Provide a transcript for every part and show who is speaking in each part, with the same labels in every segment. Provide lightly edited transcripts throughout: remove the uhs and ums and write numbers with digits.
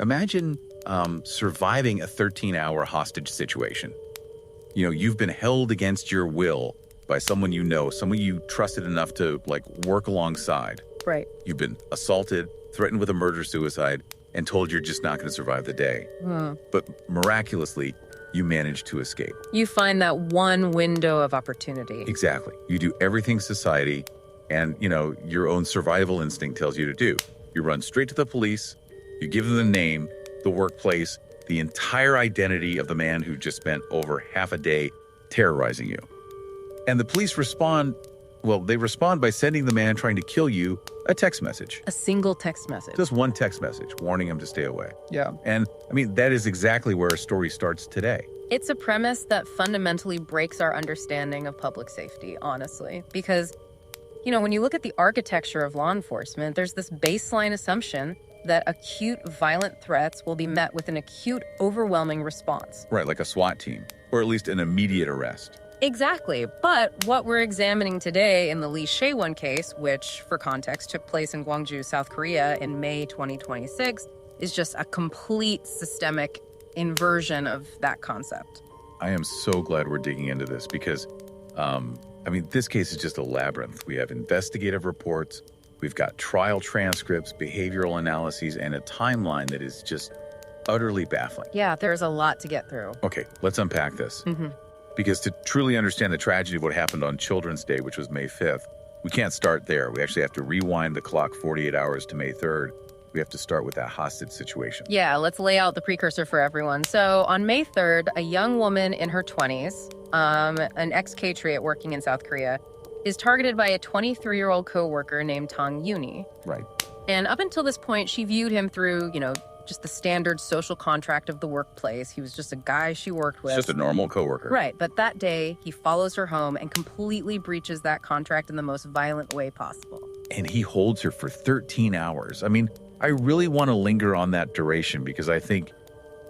Speaker 1: Imagine surviving a 13-hour hostage situation. You've been held against your will by someone someone you trusted enough to, work alongside.
Speaker 2: Right.
Speaker 1: You've been assaulted, threatened with a murder-suicide, and told you're just not going to survive the day. But miraculously, you managed to escape.
Speaker 2: You find that one window of opportunity.
Speaker 1: Exactly. You do everything society and, your own survival instinct tells you to do. You run straight to the police, you give them the name, the workplace, the entire identity of the man who just spent over half a day terrorizing you. And the police respond by sending the man trying to kill you a text message.
Speaker 2: A single text message.
Speaker 1: Just one text message warning him to stay away.
Speaker 2: Yeah.
Speaker 1: And that is exactly where our story starts today.
Speaker 2: It's a premise that fundamentally breaks our understanding of public safety, honestly, because, when you look at the architecture of law enforcement, there's this baseline assumption that acute violent threats will be met with an acute, overwhelming response.
Speaker 1: Right, like a SWAT team, or at least an immediate arrest.
Speaker 2: Exactly. But what we're examining today in the Lee Chae-won case, which, for context, took place in Guangju, South Korea in May 2026, is just a complete systemic inversion of that concept.
Speaker 1: I am so glad we're digging into this because, this case is just a labyrinth. We have investigative reports, we've got trial transcripts, behavioral analyses, and a timeline that is just utterly baffling.
Speaker 2: Yeah, there's a lot to get through.
Speaker 1: Okay, let's unpack this. Because to truly understand the tragedy of what happened on Children's Day, which was May 5th, we can't start there. We actually have to rewind the clock 48 hours to May 3rd. We have to start with that hostage situation.
Speaker 2: Yeah, let's lay out the precursor for everyone. So on May 3rd, a young woman in her 20s, an ex-patriot working in South Korea, is targeted by a 23-year-old co-worker named Tang Yuni.
Speaker 1: Right.
Speaker 2: And up until this point, she viewed him through, just the standard social contract of the workplace. He was just a guy she worked with.
Speaker 1: Just a normal coworker.
Speaker 2: Right, but that day, he follows her home and completely breaches that contract in the most violent way possible.
Speaker 1: And he holds her for 13 hours. I really want to linger on that duration because I think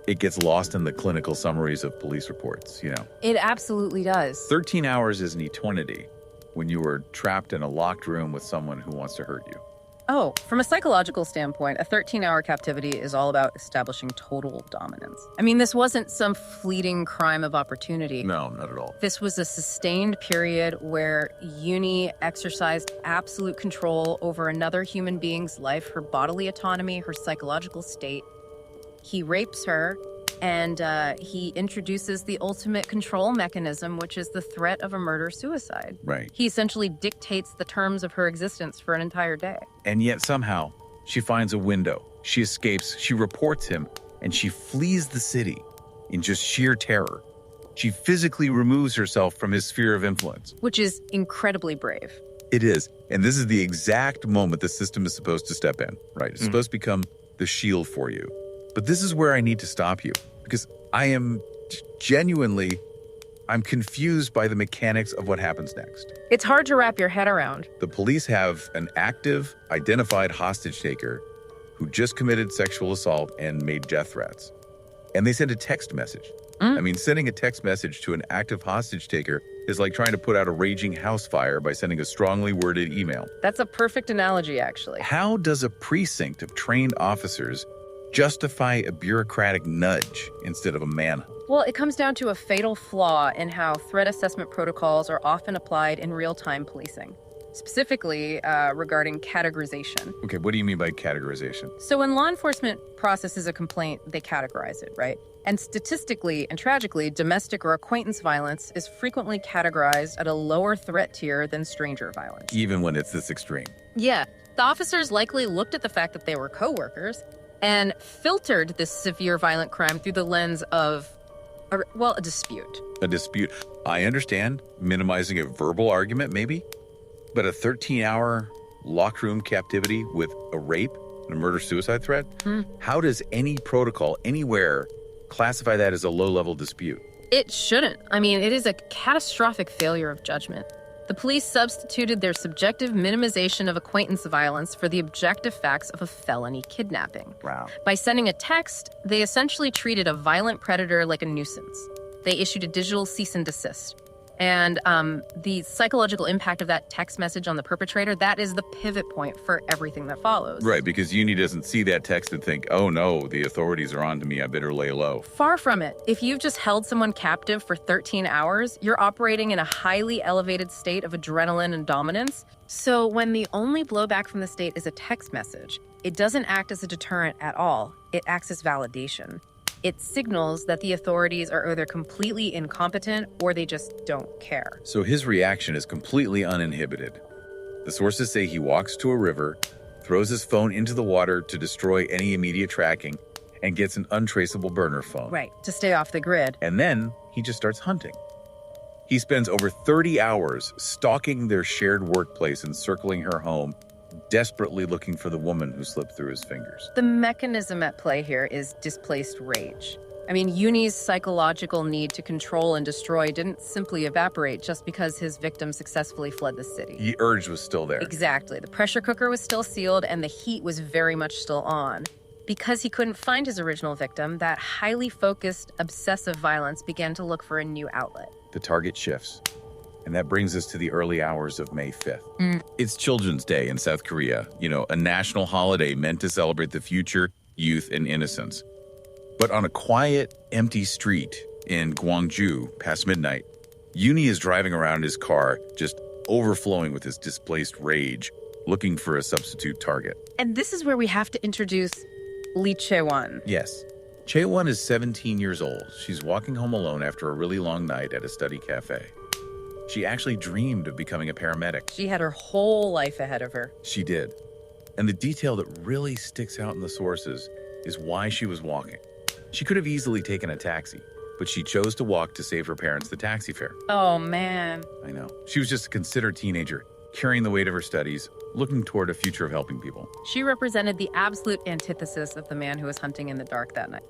Speaker 1: it gets lost in the clinical summaries of police reports,
Speaker 2: It absolutely does.
Speaker 1: 13 hours is an eternity when you were trapped in a locked room with someone who wants to hurt you.
Speaker 2: Oh, from a psychological standpoint, a 13-hour captivity is all about establishing total dominance. This wasn't some fleeting crime of opportunity.
Speaker 1: No, not at all.
Speaker 2: This was a sustained period where Yuni exercised absolute control over another human being's life, her bodily autonomy, her psychological state. He rapes her, and he introduces the ultimate control mechanism, which is the threat of a murder-suicide.
Speaker 1: Right.
Speaker 2: He essentially dictates the terms of her existence for an entire day.
Speaker 1: And yet somehow, she finds a window. She escapes, she reports him, and she flees the city in just sheer terror. She physically removes herself from his sphere of influence.
Speaker 2: Which is incredibly brave.
Speaker 1: It is. And this is the exact moment the system is supposed to step in, right? It's supposed to become the shield for you. But this is where I need to stop you because I am I'm confused by the mechanics of what happens next.
Speaker 2: It's hard to wrap your head around.
Speaker 1: The police have an active, identified hostage taker who just committed sexual assault and made death threats. And they send a text message. Sending a text message to an active hostage taker is like trying to put out a raging house fire by sending a strongly worded email.
Speaker 2: That's a perfect analogy, actually.
Speaker 1: How does a precinct of trained officers justify a bureaucratic nudge instead of a manhunt?
Speaker 2: Well, it comes down to a fatal flaw in how threat assessment protocols are often applied in real-time policing, specifically regarding categorization.
Speaker 1: Okay, what do you mean by categorization?
Speaker 2: So when law enforcement processes a complaint, they categorize it, right? And statistically and tragically, domestic or acquaintance violence is frequently categorized at a lower threat tier than stranger violence.
Speaker 1: Even when it's this extreme.
Speaker 2: Yeah. The officers likely looked at the fact that they were coworkers and filtered this severe violent crime through the lens of, a dispute.
Speaker 1: A dispute. I understand minimizing a verbal argument, maybe, but a 13-hour locked room captivity with a rape and a murder-suicide threat? How does any protocol anywhere classify that as a low-level dispute?
Speaker 2: It shouldn't. It is a catastrophic failure of judgment. The police substituted their subjective minimization of acquaintance violence for the objective facts of a felony kidnapping.
Speaker 1: Wow.
Speaker 2: By sending a text, they essentially treated a violent predator like a nuisance. They issued a digital cease and desist. And the psychological impact of that text message on the perpetrator, that is the pivot point for everything that follows.
Speaker 1: Right, because Yuni doesn't see that text and think, oh no, the authorities are on to me, I better lay low.
Speaker 2: Far from it. If you've just held someone captive for 13 hours, you're operating in a highly elevated state of adrenaline and dominance. So when the only blowback from the state is a text message, it doesn't act as a deterrent at all. It acts as validation. It signals that the authorities are either completely incompetent or they just don't care.
Speaker 1: So his reaction is completely uninhibited. The sources say he walks to a river, throws his phone into the water to destroy any immediate tracking, and gets an untraceable burner phone.
Speaker 2: Right, to stay off the grid.
Speaker 1: And then he just starts hunting. He spends over 30 hours stalking their shared workplace and circling her home, desperately looking for the woman who slipped through his fingers.
Speaker 2: The mechanism at play here is displaced rage. I mean, Yuni's psychological need to control and destroy didn't simply evaporate just because his victim successfully fled the city.
Speaker 1: The urge was still there.
Speaker 2: Exactly. The pressure cooker was still sealed and the heat was very much still on. Because he couldn't find his original victim, that highly focused, obsessive violence began to look for a new outlet.
Speaker 1: The target shifts. And that brings us to the early hours of May 5th. It's Children's Day in South Korea, a national holiday meant to celebrate the future, youth, and innocence. But on a quiet, empty street in Guangju past midnight, Yuni is driving around his car, just overflowing with his displaced rage, looking for a substitute target.
Speaker 2: And this is where we have to introduce Lee Chae-won.
Speaker 1: Yes. Chae-won is 17 years old. She's walking home alone after a really long night at a study cafe. She actually dreamed of becoming a paramedic.
Speaker 2: She had her whole life ahead of her.
Speaker 1: She did. And the detail that really sticks out in the sources is why she was walking. She could have easily taken a taxi, but she chose to walk to save her parents the taxi fare.
Speaker 2: Oh, man.
Speaker 1: I know. She was just a considerate teenager, carrying the weight of her studies, looking toward a future of helping people.
Speaker 2: She represented the absolute antithesis of the man who was hunting in the dark that night.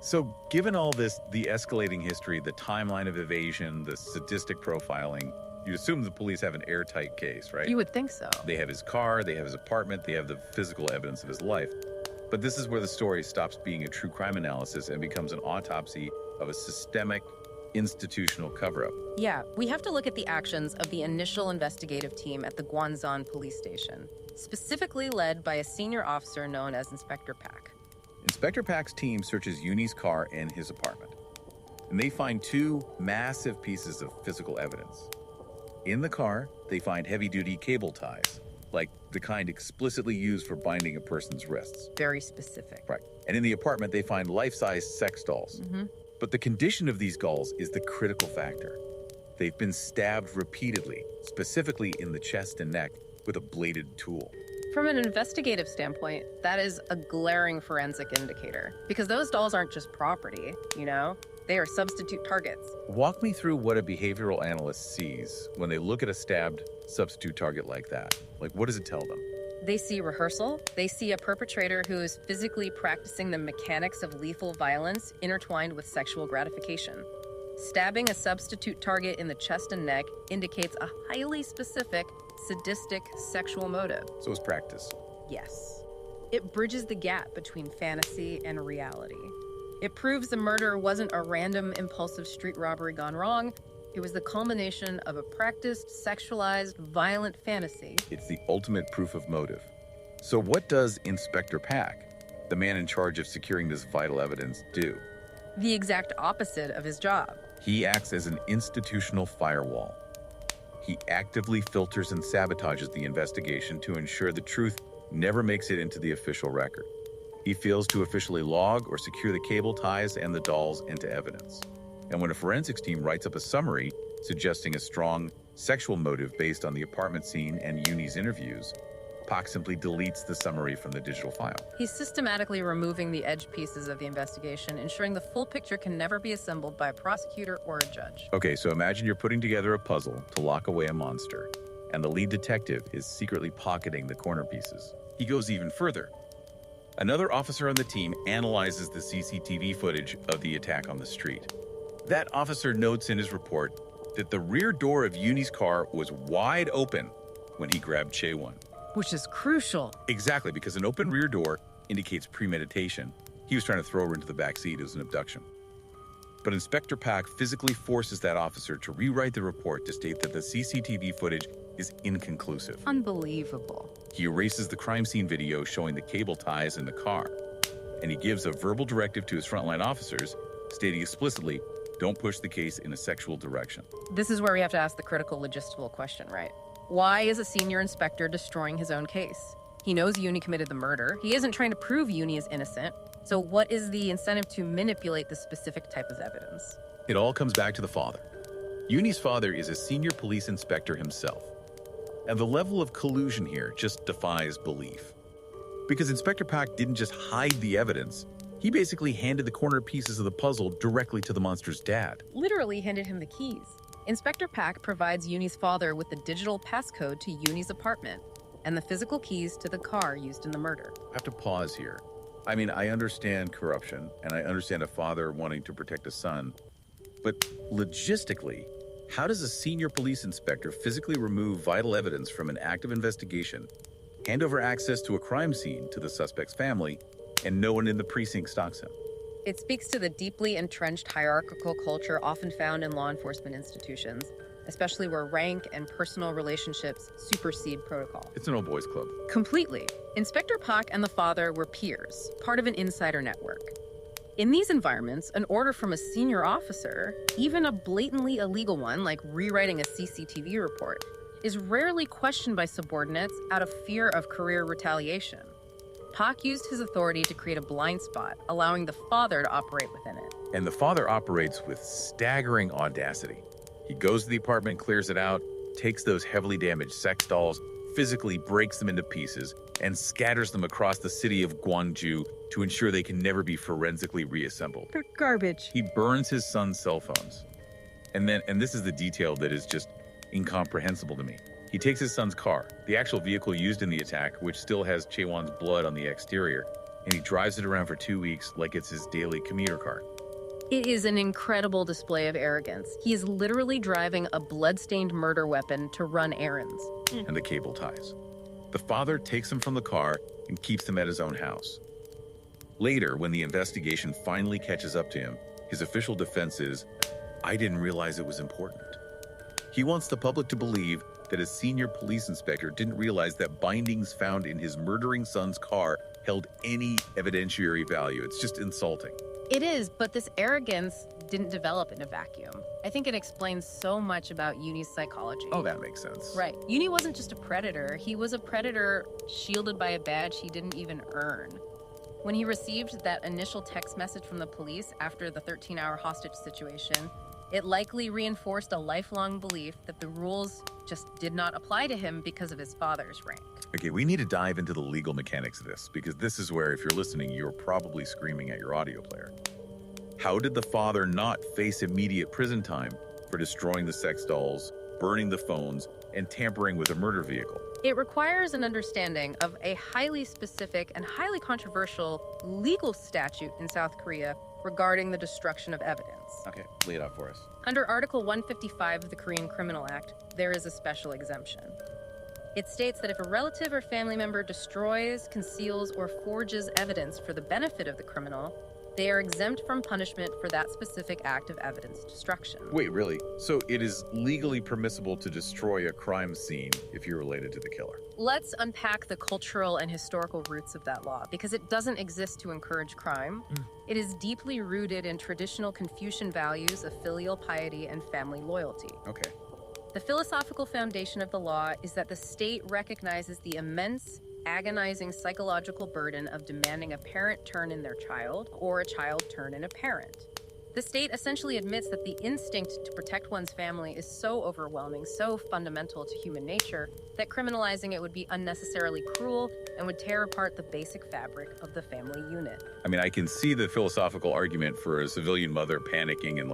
Speaker 1: So, given all this, the escalating history, the timeline of evasion, the sadistic profiling, you assume the police have an airtight case, right?
Speaker 2: You would think so.
Speaker 1: They have his car, they have his apartment, they have the physical evidence of his life. But this is where the story stops being a true crime analysis and becomes an autopsy of a systemic, institutional cover-up.
Speaker 2: Yeah, we have to look at the actions of the initial investigative team at the Guangju police station, specifically led by a senior officer known as Inspector Pak.
Speaker 1: Inspector Pak's team searches Yuni's car and his apartment, and they find two massive pieces of physical evidence. In the car, they find heavy-duty cable ties, like the kind explicitly used for binding a person's wrists.
Speaker 2: Very specific.
Speaker 1: Right. And in the apartment, they find life-size sex dolls. But the condition of these dolls is the critical factor. They've been stabbed repeatedly, specifically in the chest and neck, with a bladed tool.
Speaker 2: From an investigative standpoint, that is a glaring forensic indicator, because those dolls aren't just property, you know? They are substitute targets.
Speaker 1: Walk me through what a behavioral analyst sees when they look at a stabbed substitute target like that. Like, what does it tell them?
Speaker 2: They see rehearsal. They see a perpetrator who is physically practicing the mechanics of lethal violence intertwined with sexual gratification. Stabbing a substitute target in the chest and neck indicates a highly specific, sadistic sexual motive.
Speaker 1: So it's practice.
Speaker 2: Yes. It bridges the gap between fantasy and reality. It proves the murder wasn't a random, impulsive street robbery gone wrong. It was the culmination of a practiced, sexualized, violent fantasy.
Speaker 1: It's the ultimate proof of motive. So what does Inspector Pak, the man in charge of securing this vital evidence, do?
Speaker 2: The exact opposite of his job.
Speaker 1: He acts as an institutional firewall. He actively filters and sabotages the investigation to ensure the truth never makes it into the official record. He fails to officially log or secure the cable ties and the dolls into evidence. And when a forensics team writes up a summary suggesting a strong sexual motive based on the apartment scene and Yuni's interviews, Pak simply deletes the summary from the digital file.
Speaker 2: He's systematically removing the edge pieces of the investigation, ensuring the full picture can never be assembled by a prosecutor or a judge.
Speaker 1: Okay, so imagine you're putting together a puzzle to lock away a monster, and the lead detective is secretly pocketing the corner pieces. He goes even further. Another officer on the team analyzes the CCTV footage of the attack on the street. That officer notes in his report that the rear door of Yuni's car was wide open when he grabbed Chae-won.
Speaker 2: Which is crucial.
Speaker 1: Exactly, because an open rear door indicates premeditation. He was trying to throw her into the back seat as an abduction. But Inspector Pak physically forces that officer to rewrite the report to state that the CCTV footage is inconclusive.
Speaker 2: Unbelievable.
Speaker 1: He erases the crime scene video showing the cable ties in the car, and he gives a verbal directive to his frontline officers, stating explicitly, don't push the case in a sexual direction.
Speaker 2: This is where we have to ask the critical logistical question, right? Why is a senior inspector destroying his own case? He knows Yuni committed the murder. He isn't trying to prove Yuni is innocent. So what is the incentive to manipulate this specific type of evidence?
Speaker 1: It all comes back to the father. Yuni's father is a senior police inspector himself. And the level of collusion here just defies belief. Because Inspector Pak didn't just hide the evidence, he basically handed the corner pieces of the puzzle directly to the monster's dad.
Speaker 2: Literally handed him the keys. Inspector Pak provides Yuni's father with the digital passcode to Yuni's apartment and the physical keys to the car used in the murder.
Speaker 1: I have to pause here. I mean, I understand corruption, and I understand a father wanting to protect a son, but logistically, how does a senior police inspector physically remove vital evidence from an active investigation, hand over access to a crime scene to the suspect's family, and no one in the precinct stalks him?
Speaker 2: It speaks to the deeply entrenched hierarchical culture often found in law enforcement institutions, especially where rank and personal relationships supersede protocol.
Speaker 1: It's an old boys club.
Speaker 2: Completely. Inspector Pak and the father were peers, part of an insider network. In these environments, an order from a senior officer, even a blatantly illegal one like rewriting a CCTV report, is rarely questioned by subordinates out of fear of career retaliation. Pak used his authority to create a blind spot, allowing the father to operate within it.
Speaker 1: And the father operates with staggering audacity. He goes to the apartment, clears it out, takes those heavily damaged sex dolls, physically breaks them into pieces, and scatters them across the city of Guangju to ensure they can never be forensically reassembled.
Speaker 2: They're garbage.
Speaker 1: He burns his son's cell phones. And this is the detail that is just incomprehensible to me. He takes his son's car, the actual vehicle used in the attack, which still has Chae-won's blood on the exterior, and he drives it around for 2 weeks like it's his daily commuter car.
Speaker 2: It is an incredible display of arrogance. He is literally driving a blood-stained murder weapon to run errands.
Speaker 1: And the cable ties. The father takes him from the car and keeps him at his own house. Later, when the investigation finally catches up to him, his official defense is, "I didn't realize it was important." He wants the public to believe that a senior police inspector didn't realize that bindings found in his murdering son's car held any evidentiary value. It's just insulting.
Speaker 2: It is, but this arrogance didn't develop in a vacuum. I think it explains so much about Yuni's psychology.
Speaker 1: Oh, that makes sense.
Speaker 2: Right. Yuni wasn't just a predator. He was a predator shielded by a badge he didn't even earn. When he received that initial text message from the police after the 13-hour hostage situation, it likely reinforced a lifelong belief that the rules just did not apply to him because of his father's rank.
Speaker 1: Okay, we need to dive into the legal mechanics of this, because this is where, if you're listening, you're probably screaming at your audio player. How did the father not face immediate prison time for destroying the sex dolls, burning the phones, and tampering with a murder vehicle?
Speaker 2: It requires an understanding of a highly specific and highly controversial legal statute in South Korea regarding the destruction of evidence.
Speaker 1: Okay, lay it out for us.
Speaker 2: Under Article 155 of the Korean Criminal Act, there is a special exemption. It states that if a relative or family member destroys, conceals, or forges evidence for the benefit of the criminal, they are exempt from punishment for that specific act of evidence destruction.
Speaker 1: Wait, really? So it is legally permissible to destroy a crime scene if you're related to the killer?
Speaker 2: Let's unpack the cultural and historical roots of that law, because it doesn't exist to encourage crime. It is deeply rooted in traditional Confucian values of filial piety and family loyalty.
Speaker 1: Okay.
Speaker 2: The philosophical foundation of the law is that the state recognizes the immense, agonizing psychological burden of demanding a parent turn in their child or a child turn in a parent. The state essentially admits that the instinct to protect one's family is so overwhelming, so fundamental to human nature, that criminalizing it would be unnecessarily cruel and would tear apart the basic fabric of the family unit.
Speaker 1: I mean, I can see the philosophical argument for a civilian mother panicking and,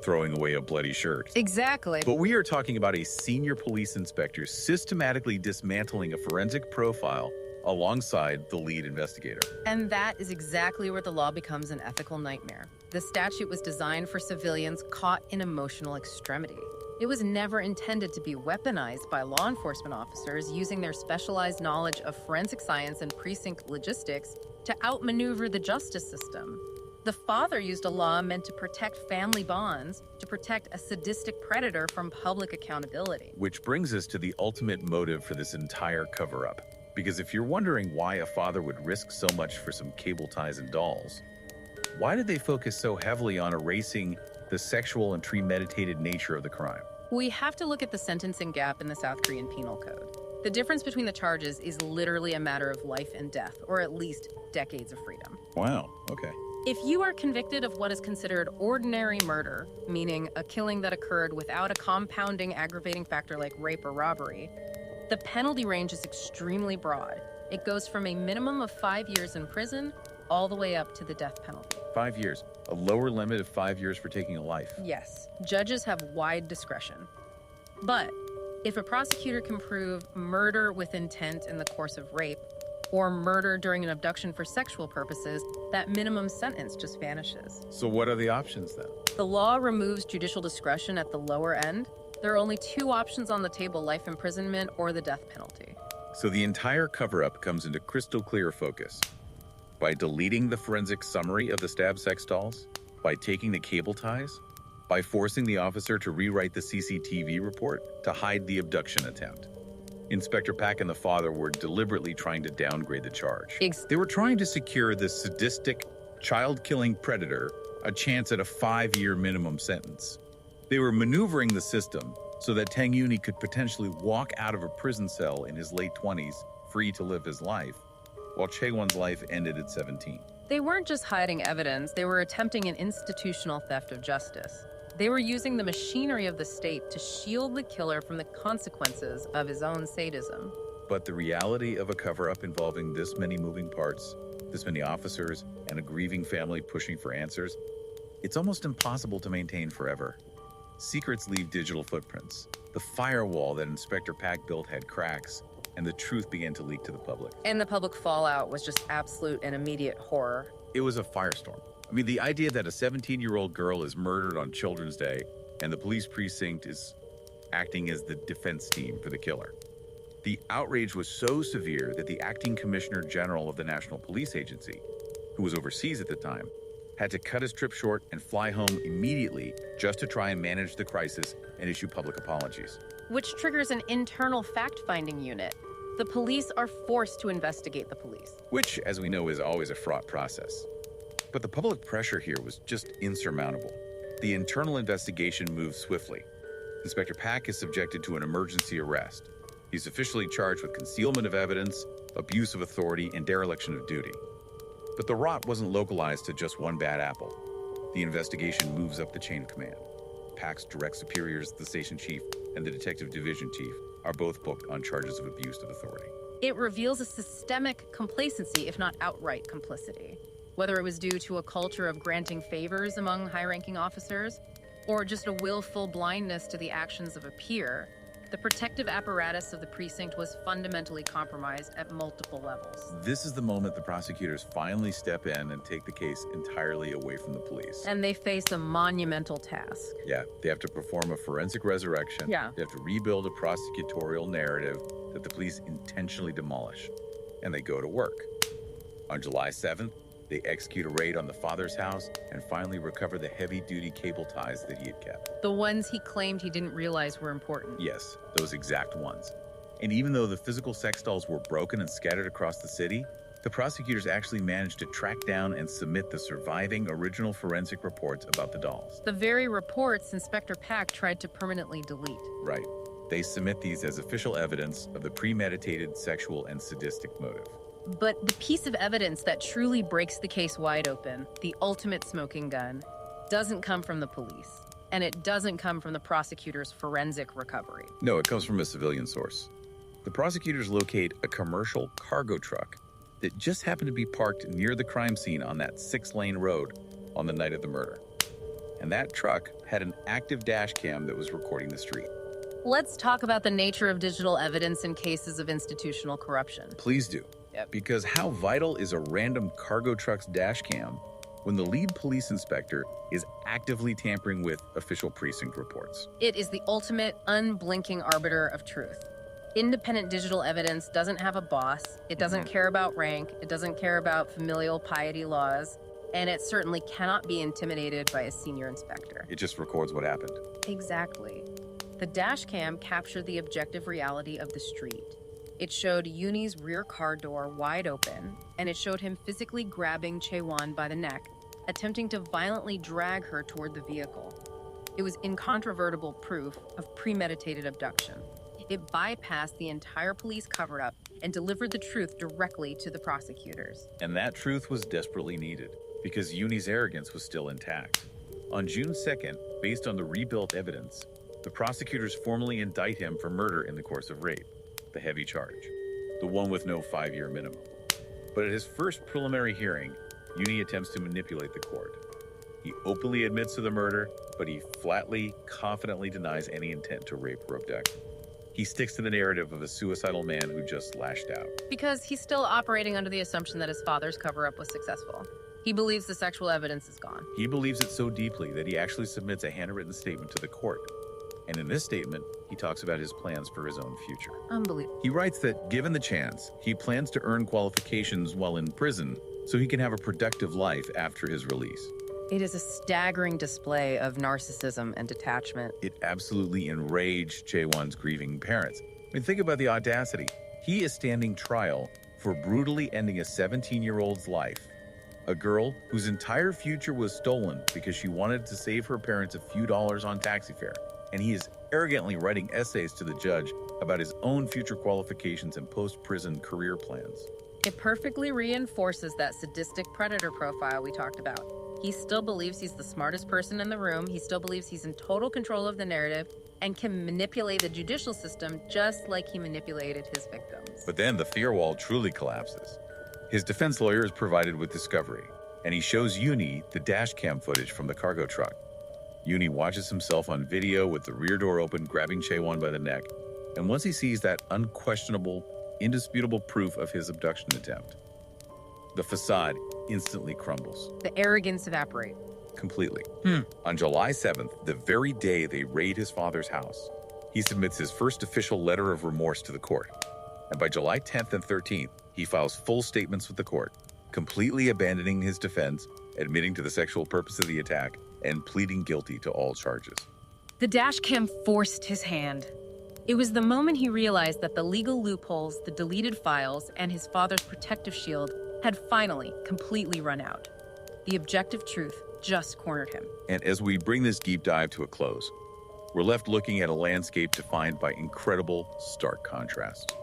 Speaker 1: throwing away a bloody shirt.
Speaker 2: Exactly.
Speaker 1: But we are talking about a senior police inspector systematically dismantling a forensic profile alongside the lead investigator.
Speaker 2: And that is exactly where the law becomes an ethical nightmare. The statute was designed for civilians caught in emotional extremity. It was never intended to be weaponized by law enforcement officers using their specialized knowledge of forensic science and precinct logistics to outmaneuver the justice system. The father used a law meant to protect family bonds, to protect a sadistic predator from public accountability.
Speaker 1: Which brings us to the ultimate motive for this entire cover-up. Because if you're wondering why a father would risk so much for some cable ties and dolls, why did they focus so heavily on erasing the sexual and premeditated nature of the crime?
Speaker 2: We have to look at the sentencing gap in the South Korean Penal Code. The difference between the charges is literally a matter of life and death, or at least decades of freedom.
Speaker 1: Wow, okay.
Speaker 2: If you are convicted of what is considered ordinary murder, meaning a killing that occurred without a compounding aggravating factor like rape or robbery, the penalty range is extremely broad. It goes from a minimum of 5 years in prison all the way up to the death penalty.
Speaker 1: 5 years. A lower limit of 5 years for taking a life.
Speaker 2: Yes, judges have wide discretion. But if a prosecutor can prove murder with intent in the course of rape, or murder during an abduction for sexual purposes, that minimum sentence just vanishes.
Speaker 1: So what are the options then?
Speaker 2: The law removes judicial discretion at the lower end. There are only two options on the table: life imprisonment or the death penalty.
Speaker 1: So the entire cover-up comes into crystal clear focus. By deleting the forensic summary of the stabbed sex dolls, by taking the cable ties, by forcing the officer to rewrite the CCTV report to hide the abduction attempt. Inspector Pak and the father were deliberately trying to downgrade the charge. They were trying to secure this sadistic, child-killing predator a chance at a 5-year minimum sentence. They were maneuvering the system so that Tang Yuni could potentially walk out of a prison cell in his late 20s, free to live his life, while Chae-won's life ended at 17.
Speaker 2: They weren't just hiding evidence, they were attempting an institutional theft of justice. They were using the machinery of the state to shield the killer from the consequences of his own sadism.
Speaker 1: But the reality of a cover-up involving this many moving parts, this many officers, and a grieving family pushing for answers, it's almost impossible to maintain forever. Secrets leave digital footprints. The firewall that Inspector Pak built had cracks, and the truth began to leak to the public.
Speaker 2: And the public fallout was just absolute and immediate horror.
Speaker 1: It was a firestorm. I mean, the idea that a 17-year-old girl is murdered on Children's Day and the police precinct is acting as the defense team for the killer. The outrage was so severe that the acting commissioner general of the National Police Agency, who was overseas at the time, had to cut his trip short and fly home immediately just to try and manage the crisis and issue public apologies.
Speaker 2: Which triggers an internal fact-finding unit. The police are forced to investigate the police.
Speaker 1: Which, as we know, is always a fraught process. But the public pressure here was just insurmountable. The internal investigation moved swiftly. Inspector Pak is subjected to an emergency arrest. He's officially charged with concealment of evidence, abuse of authority, and dereliction of duty. But the rot wasn't localized to just one bad apple. The investigation moves up the chain of command. Pak's direct superiors, the station chief and the detective division chief, are both booked on charges of abuse of authority.
Speaker 2: It reveals a systemic complacency, if not outright complicity. Whether it was due to a culture of granting favors among high-ranking officers, or just a willful blindness to the actions of a peer, the protective apparatus of the precinct was fundamentally compromised at multiple levels.
Speaker 1: This is the moment the prosecutors finally step in and take the case entirely away from the police.
Speaker 2: And they face a monumental task.
Speaker 1: Yeah, they have to perform a forensic resurrection.
Speaker 2: Yeah.
Speaker 1: They have to rebuild a prosecutorial narrative that the police intentionally demolish. And they go to work. On July 7th, they execute a raid on the father's house and finally recover the heavy-duty cable ties that he had kept.
Speaker 2: The ones he claimed he didn't realize were important.
Speaker 1: Yes, those exact ones. And even though the physical sex dolls were broken and scattered across the city, the prosecutors actually managed to track down and submit the surviving original forensic reports about the dolls.
Speaker 2: The very reports Inspector Pak tried to permanently delete.
Speaker 1: Right. They submit these as official evidence of the premeditated sexual and sadistic motive.
Speaker 2: But the piece of evidence that truly breaks the case wide open, the ultimate smoking gun, doesn't come from the police. And it doesn't come from the prosecutor's forensic recovery.
Speaker 1: No, it comes from a civilian source. The prosecutors locate a commercial cargo truck that just happened to be parked near the crime scene on that 6-lane road on the night of the murder. And that truck had an active dash cam that was recording the street.
Speaker 2: Let's talk about the nature of digital evidence in cases of institutional corruption.
Speaker 1: Please do.
Speaker 2: Yep.
Speaker 1: Because how vital is a random cargo truck's dash cam when the lead police inspector is actively tampering with official precinct reports?
Speaker 2: It is the ultimate, unblinking arbiter of truth. Independent digital evidence doesn't have a boss, it doesn't care about rank, it doesn't care about familial piety laws, and it certainly cannot be intimidated by a senior inspector.
Speaker 1: It just records what happened.
Speaker 2: Exactly. The dash cam captured the objective reality of the street. It showed Yuni's rear car door wide open, and it showed him physically grabbing Chae-won by the neck, attempting to violently drag her toward the vehicle. It was incontrovertible proof of premeditated abduction. It bypassed the entire police cover-up and delivered the truth directly to the prosecutors.
Speaker 1: And that truth was desperately needed, because Yuni's arrogance was still intact. On June 2nd, based on the rebuilt evidence, the prosecutors formally indict him for murder in the course of rape, the heavy charge, the one with no 5-year minimum. But at his first preliminary hearing, Yuni attempts to manipulate the court. He openly admits to the murder, but he flatly, confidently denies any intent to rape or abduct. He sticks to the narrative of a suicidal man who just lashed out.
Speaker 2: Because he's still operating under the assumption that his father's cover-up was successful. He believes the sexual evidence is gone.
Speaker 1: He believes it so deeply that he actually submits a handwritten statement to the court. And in this statement, he talks about his plans for his own future.
Speaker 2: Unbelievable.
Speaker 1: He writes that, given the chance, he plans to earn qualifications while in prison so he can have a productive life after his release.
Speaker 2: It is a staggering display of narcissism and detachment.
Speaker 1: It absolutely enraged Chae-won's grieving parents. I mean, think about the audacity. He is standing trial for brutally ending a 17-year-old's life, a girl whose entire future was stolen because she wanted to save her parents a few dollars on taxi fare. And he is arrogantly writing essays to the judge about his own future qualifications and post-prison career plans.
Speaker 2: It perfectly reinforces that sadistic predator profile we talked about. He still believes he's the smartest person in the room, he still believes he's in total control of the narrative, and can manipulate the judicial system just like he manipulated his victims.
Speaker 1: But then the fear wall truly collapses. His defense lawyer is provided with discovery, and he shows Yuni the dash cam footage from the cargo truck. Yuni watches himself on video with the rear door open, grabbing Chae-won by the neck. And once he sees that unquestionable indisputable proof of his abduction attempt. The facade instantly crumbles.
Speaker 2: The arrogance evaporates.
Speaker 1: Completely. On July 7th, the very day they raid his father's house, he submits his first official letter of remorse to the court. And by July 10th and 13th, he files full statements with the court, completely abandoning his defense, admitting to the sexual purpose of the attack, and pleading guilty to all charges.
Speaker 2: The dash cam forced his hand. It was the moment he realized that the legal loopholes, the deleted files, and his father's protective shield had finally completely run out. The objective truth just cornered him.
Speaker 1: And as we bring this deep dive to a close, we're left looking at a landscape defined by incredible, stark contrasts.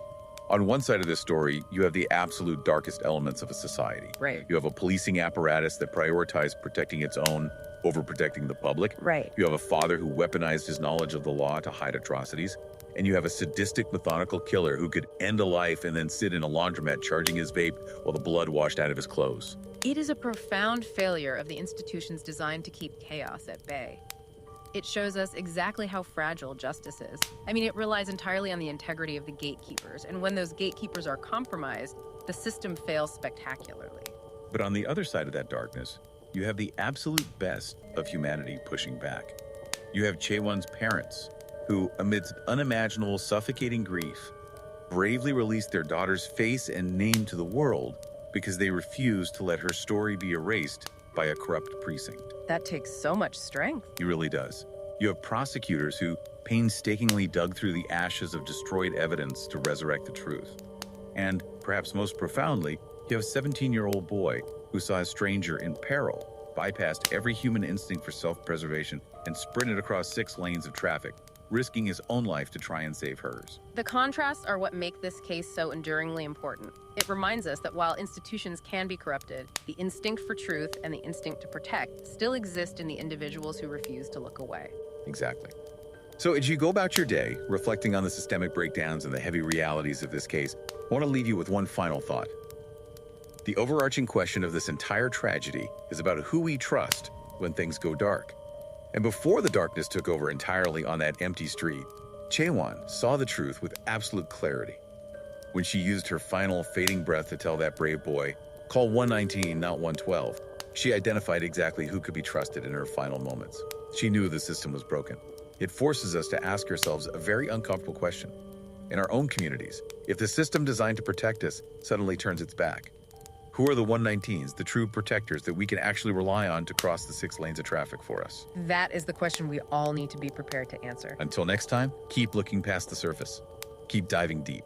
Speaker 1: On one side of this story, you have the absolute darkest elements of a society.
Speaker 2: Right.
Speaker 1: You have a policing apparatus that prioritized protecting its own over protecting the public.
Speaker 2: Right.
Speaker 1: You have a father who weaponized his knowledge of the law to hide atrocities. And you have a sadistic, methodical killer who could end a life and then sit in a laundromat charging his vape while the blood washed out of his clothes.
Speaker 2: It is a profound failure of the institutions designed to keep chaos at bay. It shows us exactly how fragile justice is. I mean, it relies entirely on the integrity of the gatekeepers, and when those gatekeepers are compromised, the system fails spectacularly.
Speaker 1: But on the other side of that darkness, you have the absolute best of humanity pushing back. You have Chae-won's parents, who, amidst unimaginable, suffocating grief, bravely released their daughter's face and name to the world because they refused to let her story be erased by a corrupt precinct.
Speaker 2: That takes so much strength.
Speaker 1: It really does. You have prosecutors who painstakingly dug through the ashes of destroyed evidence to resurrect the truth. And, perhaps most profoundly, you have a 17-year-old boy who saw a stranger in peril, bypassed every human instinct for self-preservation, and sprinted across 6 lanes of traffic, risking his own life to try and save hers.
Speaker 2: The contrasts are what make this case so enduringly important. It reminds us that while institutions can be corrupted, the instinct for truth and the instinct to protect still exist in the individuals who refuse to look away.
Speaker 1: Exactly. So as you go about your day, reflecting on the systemic breakdowns and the heavy realities of this case, I want to leave you with one final thought. The overarching question of this entire tragedy is about who we trust when things go dark. And before the darkness took over entirely on that empty street, Chae-won saw the truth with absolute clarity. When she used her final fading breath to tell that brave boy, "Call 119, not 112," she identified exactly who could be trusted in her final moments. She knew the system was broken. It forces us to ask ourselves a very uncomfortable question. In our own communities, if the system designed to protect us suddenly turns its back, who are the 119s, the true protectors that we can actually rely on to cross the 6 lanes of traffic for us?
Speaker 2: That is the question we all need to be prepared to answer.
Speaker 1: Until next time, keep looking past the surface. Keep diving deep.